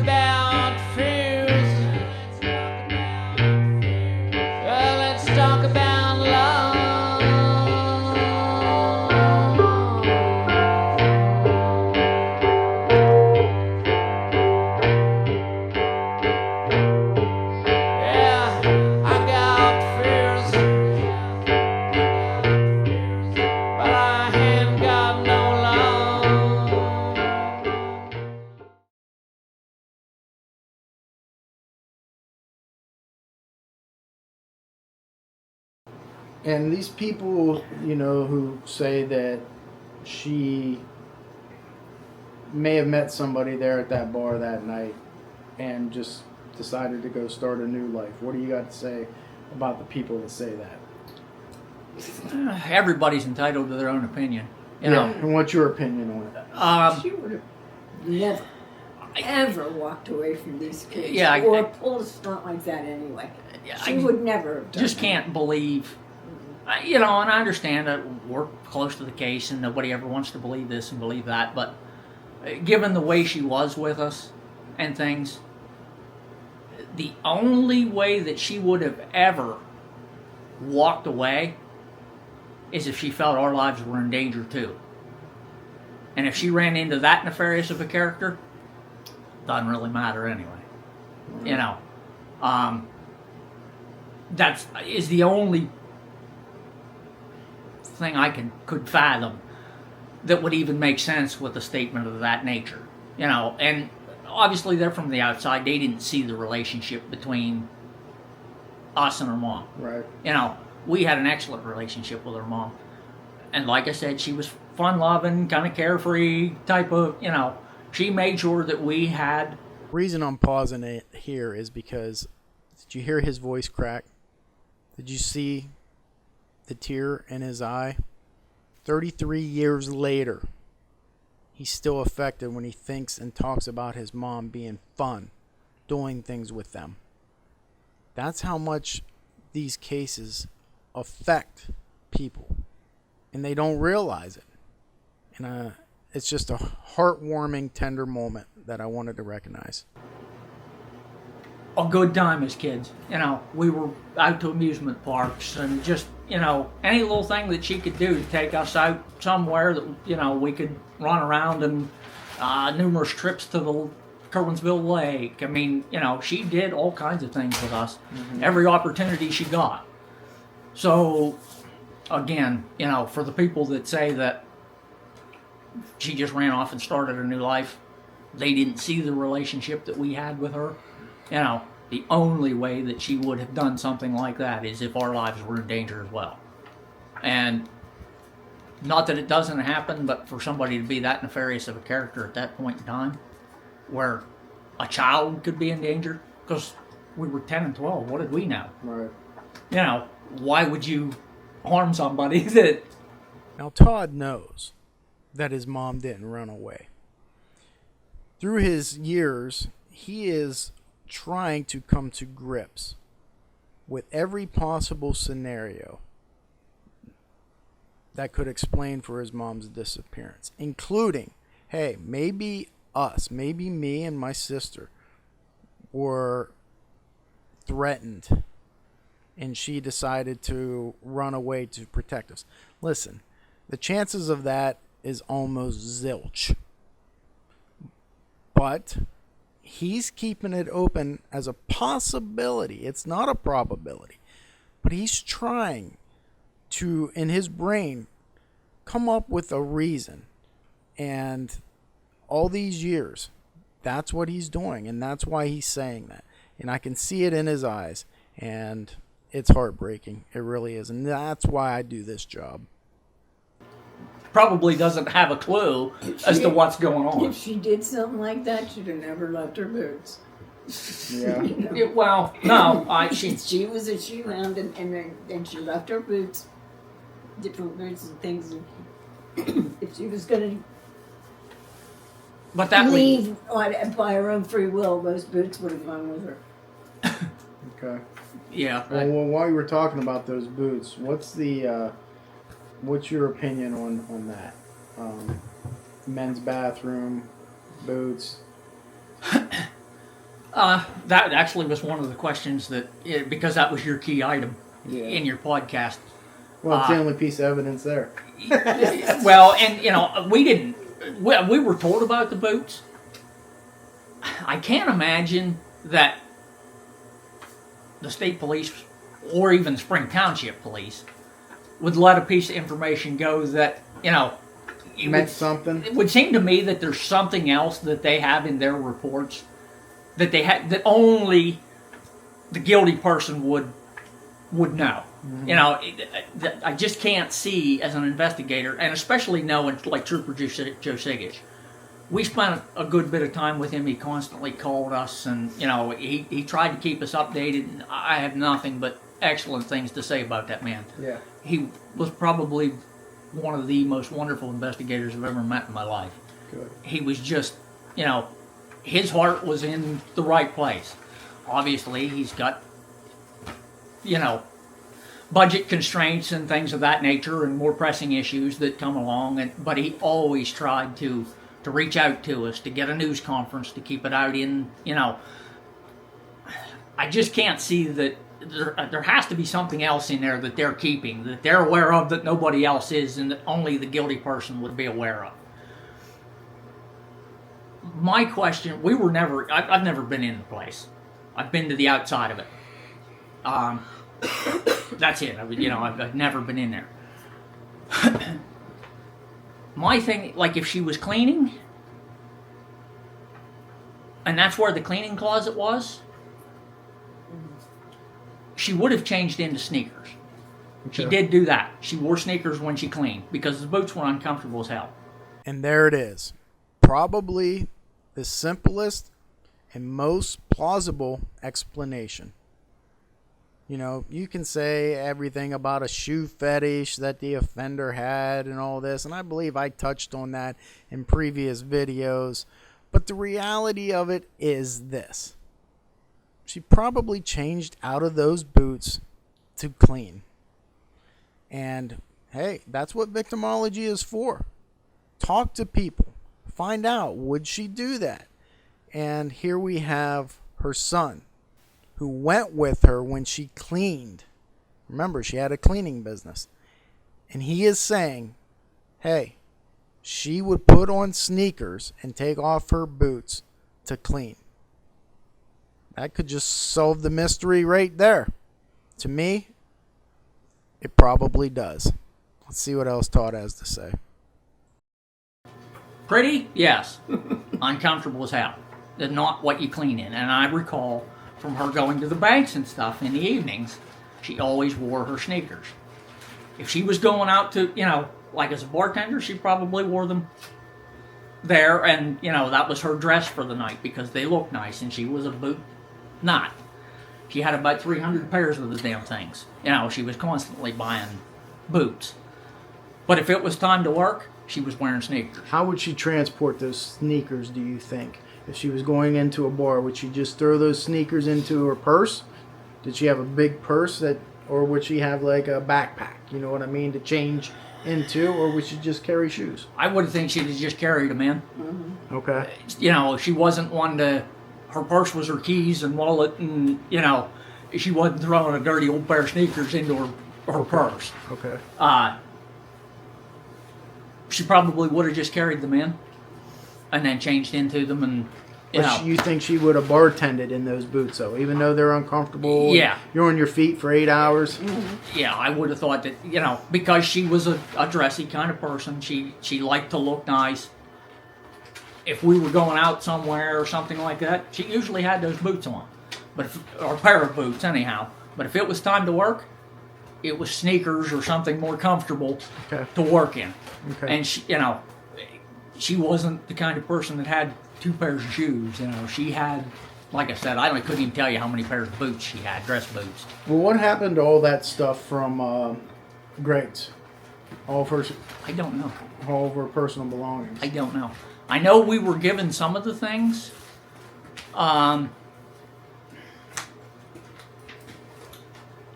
about fears. Let's talk about love. Yeah, I got fears, but I ain't got no love. And these people, who say that she may have met somebody there at that bar that night and just decided to go start a new life. What do you got to say about the people that say that? Everybody's entitled to their own opinion. You know. And what's your opinion on it? She would have never, ever walked away from these kids or pulled a stunt like that anyway. She would never have done Just that. can't believe, and I understand that we're close to the case and nobody ever wants to believe this and believe that, but given the way she was with us and things, the only way that she would have ever walked away is if she felt our lives were in danger too. And if she ran into that nefarious of a character, doesn't really matter anyway. That is the only thing I could fathom that would even make sense with a statement of that nature. And obviously they're from the outside. They didn't see the relationship between us and her mom. Right. We had an excellent relationship with her mom. And like I said, she was fun-loving, kind of carefree type of, she made sure that we had... The reason I'm pausing it here is because, did you hear his voice crack? Did you see the tear in his eye? 33 years later, he's still affected when he thinks and talks about his mom being fun, doing things with them. That's how much these cases affect people, and they don't realize it. And it's just a heartwarming, tender moment that I wanted to recognize. A good time as kids. We were out to amusement parks and just, any little thing that she could do to take us out somewhere that, we could run around, and numerous trips to the Kerwinsville Lake. I mean, she did all kinds of things with us, every opportunity she got. So, again, for the people that say that she just ran off and started a new life, they didn't see the relationship that we had with her. The only way that she would have done something like that is if our lives were in danger as well. And not that it doesn't happen, but for somebody to be that nefarious of a character at that point in time, where a child could be in danger, because we were 10 and 12, what did we know? Right. Why would you harm somebody that... Now, Todd knows that his mom didn't run away. Through his years, he is trying to come to grips with every possible scenario that could explain for his mom's disappearance, including, hey, maybe maybe me and my sister were threatened and she decided to run away to protect us. Listen, the chances of that is almost zilch. But he's keeping it open as a possibility. It's not a probability. But he's trying to, in his brain, come up with a reason. And all these years, that's what he's doing. And that's why he's saying that. And I can see it in his eyes. And it's heartbreaking. It really is. And that's why I do this job. Probably doesn't have a clue as to what's going on. If she did something like that, she'd have never left her boots. Yeah. She was a shoe hound, and she left her boots, different boots and things. If she was going to leave by her own free will, those boots would have gone with her. Okay. Yeah. Well, while you were talking about those boots, what's your opinion on that? Men's bathroom, boots. That actually was one of the questions because that was your key item in your podcast. Well, it's the only piece of evidence there. Well, and we were told about the boots. I can't imagine that the state police or even Spring Township police would let a piece of information go that, meant something. It would seem to me that there's something else that they have in their reports that that only the guilty person would know. Mm-hmm. I just can't see as an investigator, and especially knowing like Trooper Joe Sigich. We spent a good bit of time with him. He constantly called us, and he tried to keep us updated. And I have nothing but excellent things to say about that man. Yeah, he was probably one of the most wonderful investigators I've ever met in my life. Good. He was just, his heart was in the right place. Obviously, he's got, budget constraints and things of that nature and more pressing issues that come along. But he always tried to reach out to us, to get a news conference, to keep it out in, I just can't see that there has to be something else in there that they're keeping, that they're aware of that nobody else is, and that only the guilty person would be aware of. My question, I've never been in the place. I've been to the outside of it. That's it. I've never been in there. My thing, like if she was cleaning, and that's where the cleaning closet was, she would have changed into sneakers. Okay. She did do that. She wore sneakers when she cleaned because the boots were uncomfortable as hell. And there it is. Probably the simplest and most plausible explanation. You can say everything about a shoe fetish that the offender had and all this, and I believe I touched on that in previous videos. But the reality of it is this. She probably changed out of those boots to clean. And, hey, that's what victimology is for. Talk to people. Find out, would she do that? And here we have her son, who went with her when she cleaned. Remember, she had a cleaning business. And he is saying, hey, she would put on sneakers and take off her boots to clean. That could just solve the mystery right there. To me, it probably does. Let's see what else Todd has to say. Pretty? Yes. Uncomfortable as hell. They're not what you clean in. And I recall from her going to the banks and stuff in the evenings, she always wore her sneakers. If she was going out to, like as a bartender, she probably wore them there, and, that was her dress for the night because they looked nice, and she was a boot nut. She had about 300 pairs of the damn things. She was constantly buying boots. But if it was time to work, she was wearing sneakers. How would she transport those sneakers, do you think? If she was going into a bar, would she just throw those sneakers into her purse? Did she have a big purse or would she have like a backpack, you know what I mean, to change into, or would she just carry shoes? I would think she'd have just carried them in. Mm-hmm. Okay. She wasn't one to, her purse was her keys and wallet, and, she wasn't throwing a dirty old pair of sneakers into her purse. Okay. She probably would have just carried them in and then changed into them, and you think she would have bartended in those boots though, even though they're uncomfortable? Yeah. You're on your feet for 8 hours. Mm-hmm. Yeah, I would have thought that, because she was a dressy kind of person, she liked to look nice. If we were going out somewhere or something like that, she usually had those boots on, or a pair of boots anyhow. But if it was time to work, it was sneakers or something more comfortable to work in. Okay. And she wasn't the kind of person that had 2 pairs of shoes. She had, like I said, I couldn't even tell you how many pairs of boots she had, dress boots. Well, what happened to all that stuff from Greg's? I don't know. All of her personal belongings. I don't know. I know we were given some of the things.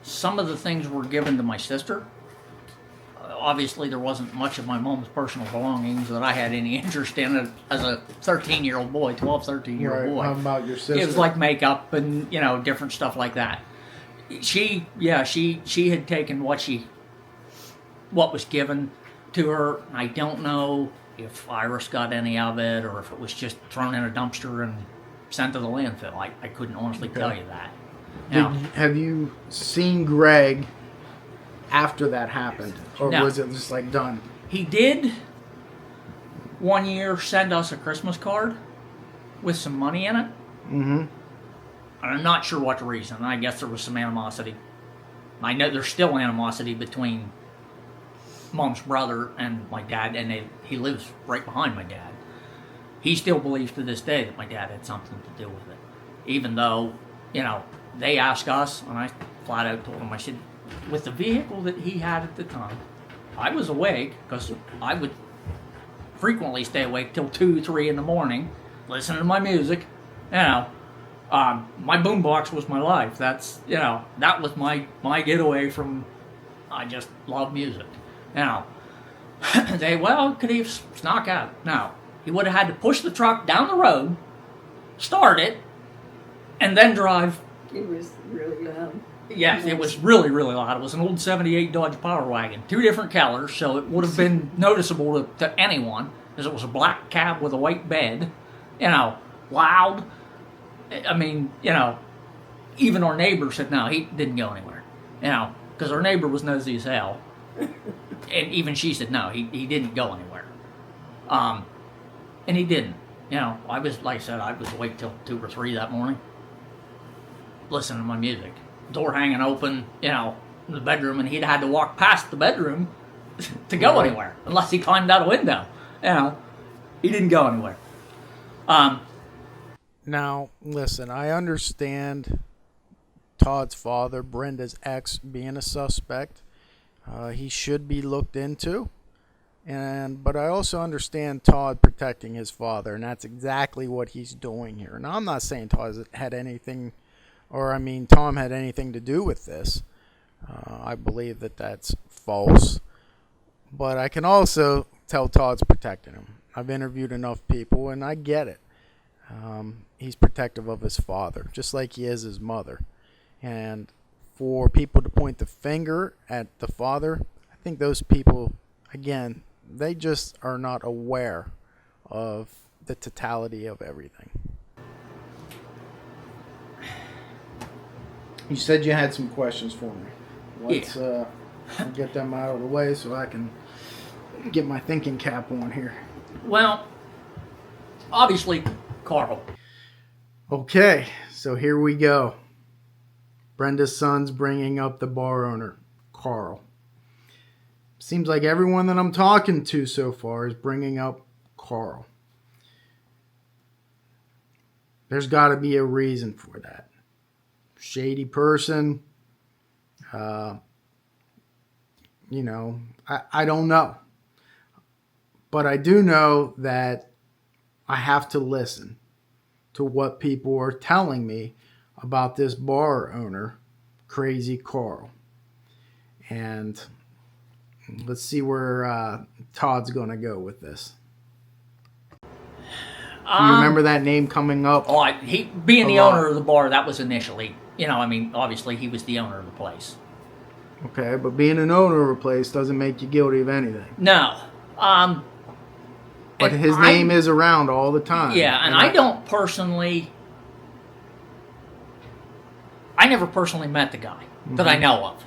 Some of the things were given to my sister. obviously there wasn't much of my mom's personal belongings that I had any interest in as a 13-year-old boy, 12, 13-year-old Right. boy. How about your sister? It was like makeup and, different stuff like that. She had taken what was given to her. I don't know if Iris got any of it or if it was just thrown in a dumpster and sent to the landfill. I couldn't honestly tell you that. Have you seen Greg after that happened? Or No. was it just like done? He did one year send us a Christmas card with some money in it. Mm-hmm. I'm not sure what the reason. I guess there was some animosity. I know there's still animosity between Mom's brother and my dad, and he lives right behind my dad. He still believes to this day that my dad had something to do with it. Even though, they asked us, and I flat out told them, I said, with the vehicle that he had at the time, I was awake, because I would frequently stay awake till 2, 3 in the morning, listening to my music, my boombox was my life. That's, that was my getaway from, I just love music. Could he have snuck out? No. He would have had to push the truck down the road, start it, and then drive. It was really loud. Yes, it was really, really loud. It was an old 78 Dodge Power Wagon. 2 different colors, so it would have been noticeable to anyone, as it was a black cab with a white bed. Loud. I mean, even our neighbor said no, he didn't go anywhere. Because our neighbor was nosy as hell. And even she said no, he didn't go anywhere. And he didn't. I was, like I said, I was awake till 2 or 3 that morning, listening to my music. Door hanging open, in the bedroom, and he'd had to walk past the bedroom to go anywhere, unless he climbed out a window. He didn't go anywhere. Now, listen, I understand Todd's father, Brenda's ex, being a suspect. He should be looked into. But I also understand Todd protecting his father, and that's exactly what he's doing here. Now, I'm not saying Todd had anything, Tom had anything to do with this. I believe that that's false. But I can also tell Todd's protecting him. I've interviewed enough people, and I get it. He's protective of his father, just like he is his mother. And for people to point the finger at the father, I think those people, again, they just are not aware of the totality of everything. You said you had some questions for me. Let's get them out of the way so I can get my thinking cap on here. Well, obviously, Carl. Okay, so here we go. Brenda's son's bringing up the bar owner, Carl. Seems like everyone that I'm talking to so far is bringing up Carl. There's got to be a reason for that. Shady person. I don't know. But I do know that I have to listen to what people are telling me about this bar owner, Crazy Carl. And let's see where Todd's going to go with this. You remember that name coming up? Oh, he being the owner of the bar, that was initially, obviously he was the owner of the place. Okay, but being an owner of a place doesn't make you guilty of anything. No. But his name is around all the time. Yeah, and I don't personally... I never personally met the guy that I know of.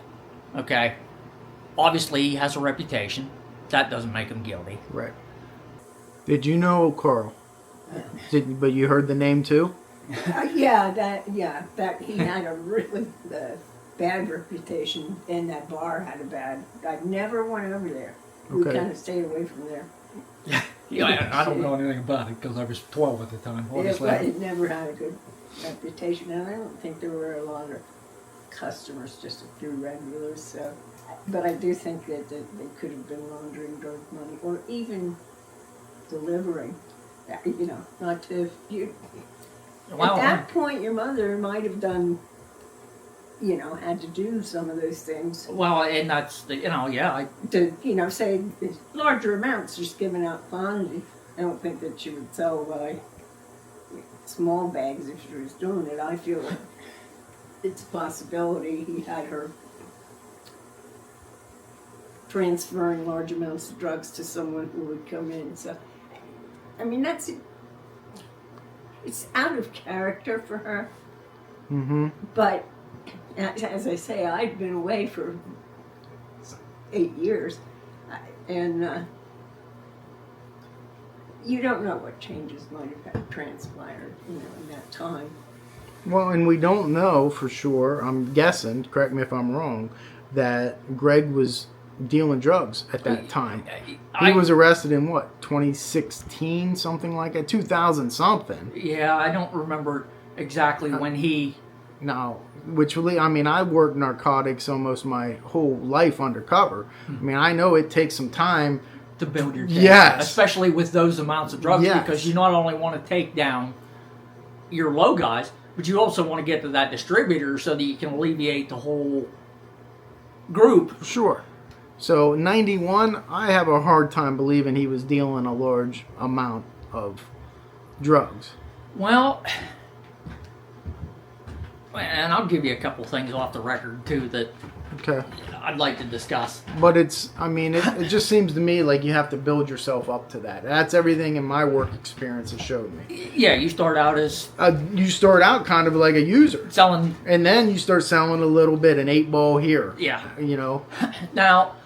Okay? Obviously, he has a reputation. That doesn't make him guilty. Right. Did you know Carl? But you heard the name too? That he had a really bad reputation, and that bar had a bad. I never went over there. We kind of stayed away from there. I don't know anything about it because I was 12 at the time. Obviously, it never had a good reputation, and I don't think there were a lot of customers, just a few regulars. So, but I do think that they could have been laundering drug money, or even delivering. Not to you. At that point, your mother might have done had to do some of those things Well, and that's the, yeah, to, say larger amounts, just giving out quantity. I don't think that she would sell by small bags if she was doing it. I feel like it's a possibility he had her transferring large amounts of drugs to someone who would come in. So, I mean, it's out of character for her. Mm-hmm. But as I say, I'd been away for 8 years, and you don't know what changes might have transpired, in that time. Well, and we don't know for sure. I'm guessing, correct me if I'm wrong, that Greg was dealing drugs at that time. He was arrested in what, 2016, something like that, 2000 something. Yeah, I don't remember exactly when he. No, which really, I mean, I worked narcotics almost my whole life undercover. I mean, I know it takes some time To build your case. Yes. Especially with those amounts of drugs, Yes. because you not only want to take down your low guys, but you also want to get to that distributor so that you can alleviate the whole group. Sure. So 91, I have a hard time believing he was dealing a large amount of drugs. Well, and I'll give you a couple things off the record too that Okay. I'd like to discuss. But it's, I mean, it just seems to me like you have to build yourself up to that. That's everything in my work experience has showed me. Yeah, you start out as You start out kind of like a user. selling. And then you start selling a little bit, an 8-ball here. Yeah. Now,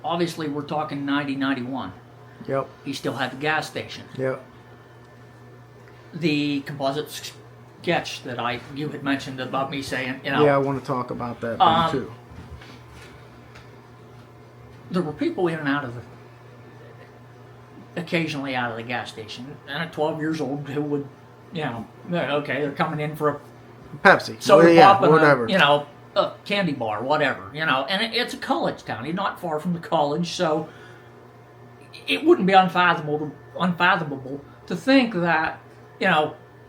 obviously, we're talking 90, 91. Yep. He still had the gas station. Yep. The composite sketch that you had mentioned about me saying, Yeah, I want to talk about that too. there were people in and out of occasionally out of the gas station, and at 12 years old who would, okay, they're coming in for a Pepsi. soda pop and whatever. a candy bar, whatever, and it's a college town. He's not far from the college, so it wouldn't be unfathomable to think that,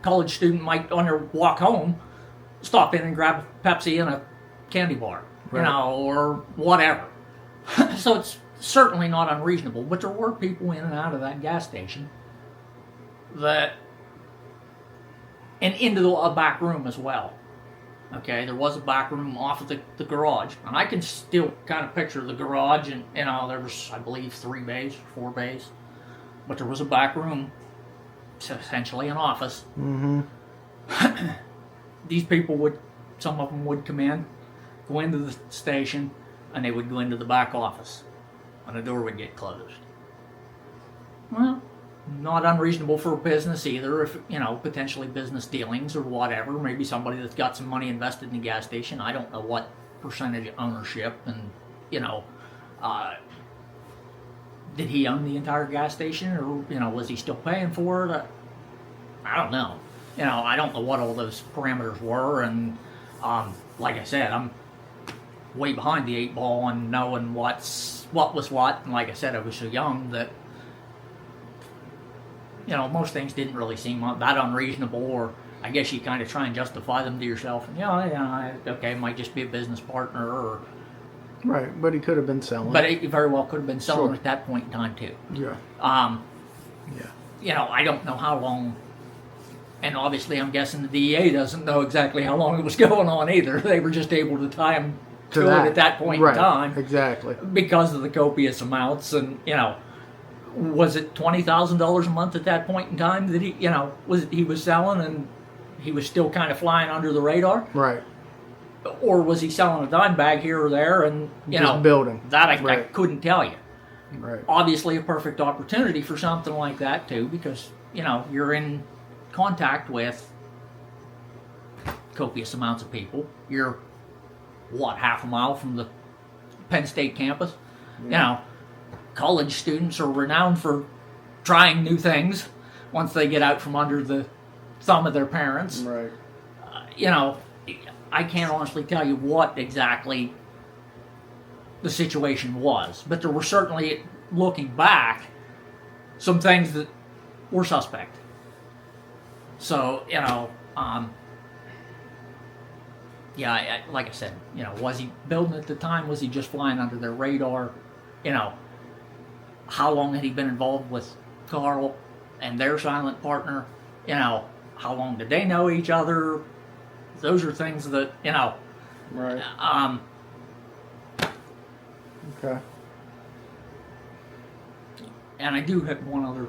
college student might, on their walk home, stop in and grab a Pepsi and a candy bar, Right. or whatever. So it's certainly not unreasonable, but there were people in and out of that gas station and into a back room as well. Okay, there was a back room off of the garage, and I can still kind of picture the garage, and there was, I believe, 3 bays, 4 bays, but there was a back room, essentially an office. Mm-hmm. These people some of them would come in, go into the station, and they would go into the back office, and the door would get closed. Well, not unreasonable for a business either, if, potentially business dealings or whatever. Maybe somebody that's got some money invested in the gas station. I don't know what percentage of ownership, and, did he own the entire gas station, or, was he still paying for it? I don't know. I don't know what all those parameters were, and, like I said, I'm way behind the 8 ball on knowing what was what, and like I said, I was so young that, most things didn't really seem that unreasonable, or I guess you kind of try and justify them to yourself, and okay, it might just be a business partner, or... Right, but he could have been selling. But it very well could have been selling Sure. at that point in time, too. Yeah. I don't know how long, and obviously I'm guessing the DEA doesn't know exactly how long it was going on either. They were just able to tie him to it at that point right. in time. Exactly. Because of the copious amounts, and, was it $20,000 a month at that point in time that he was selling, and he was still kind of flying under the radar? Right. Or was he selling a dime bag here or there, and, Just building. That I Right. couldn't tell you. Right. Obviously a perfect opportunity for something like that too, because you're in contact with copious amounts of people. You're half a mile from the Penn State campus. College students are renowned for trying new things once they get out from under the thumb of their parents. Right. I can't honestly tell you what exactly the situation was, but there were certainly, looking back, some things that were suspect. So, yeah, like I said, was he building at the time? Was he just flying under their radar? How long had he been involved with Carl and their silent partner? How long did they know each other? Those are things that, Right. Okay. And I do have one other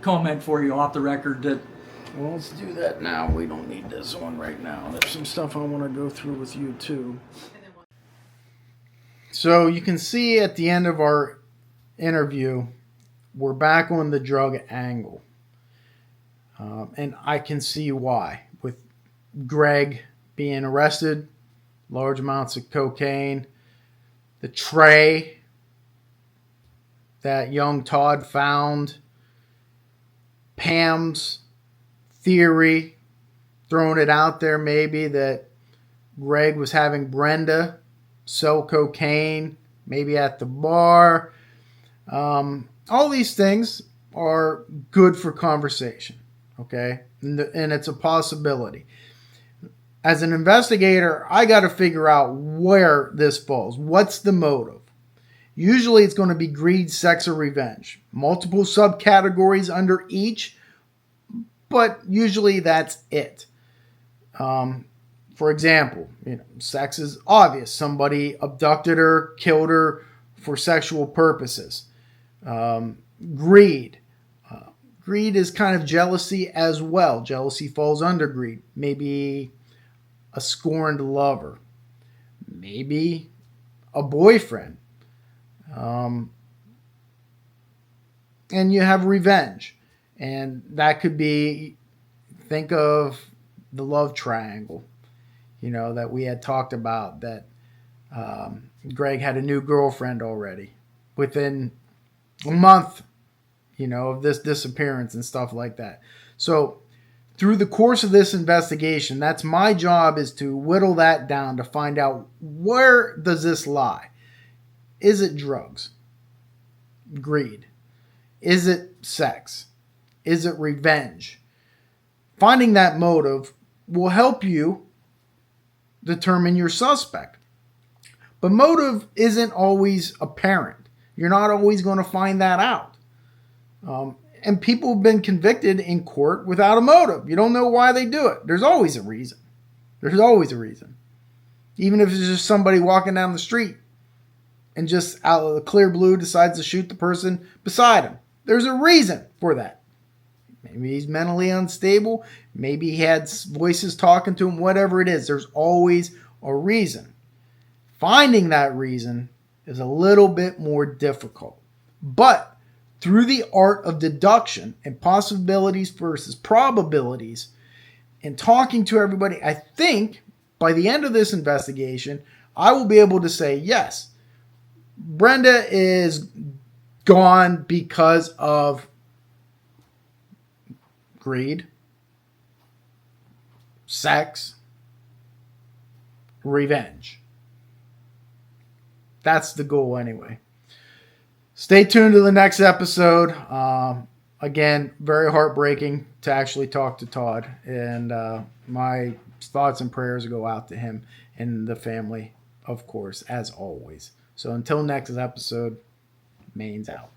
comment for you off the record that, Well, let's do that now. We don't need this one right now. There's some stuff I want to go through with you, too. So you can see at the end of our interview, we're back on the drug angle. And I can see why. With Greg being arrested, large amounts of cocaine, the tray that young Todd found, Pam's theory, throwing it out there maybe that Greg was having Brenda sell cocaine, maybe at the bar. All these things are good for conversation, okay? And it's a possibility. As an investigator, I got to figure out where this falls. What's the motive? Usually it's going to be greed, sex, or revenge. Multiple subcategories under each, but usually that's it. For example, sex is obvious. Somebody abducted her, killed her for sexual purposes. Greed. Greed is kind of jealousy as well. Jealousy falls under greed. Maybe a scorned lover. Maybe a boyfriend. And you have revenge. And that could be, think of the love triangle, that we had talked about, that Greg had a new girlfriend already within a month, of this disappearance and stuff like that. So through the course of this investigation, that's my job, is to whittle that down to find out, where does this lie? Is it drugs? Greed? Is it sex? Is it revenge? Finding that motive will help you determine your suspect. But motive isn't always apparent. You're not always going to find that out. And people have been convicted in court without a motive. You don't know why they do it. There's always a reason. There's always a reason. Even if it's just somebody walking down the street and just out of the clear blue decides to shoot the person beside him. There's a reason for that. Maybe he's mentally unstable. Maybe he had voices talking to him. Whatever it is, there's always a reason. Finding that reason is a little bit more difficult. But through the art of deduction and possibilities versus probabilities and talking to everybody, I think by the end of this investigation, I will be able to say, yes, Brenda is gone because of greed, sex, revenge. That's the goal anyway. Stay tuned to the next episode. Again, very heartbreaking to actually talk to Todd. And my thoughts and prayers go out to him and the family, of course, as always. So until next episode, Mains out.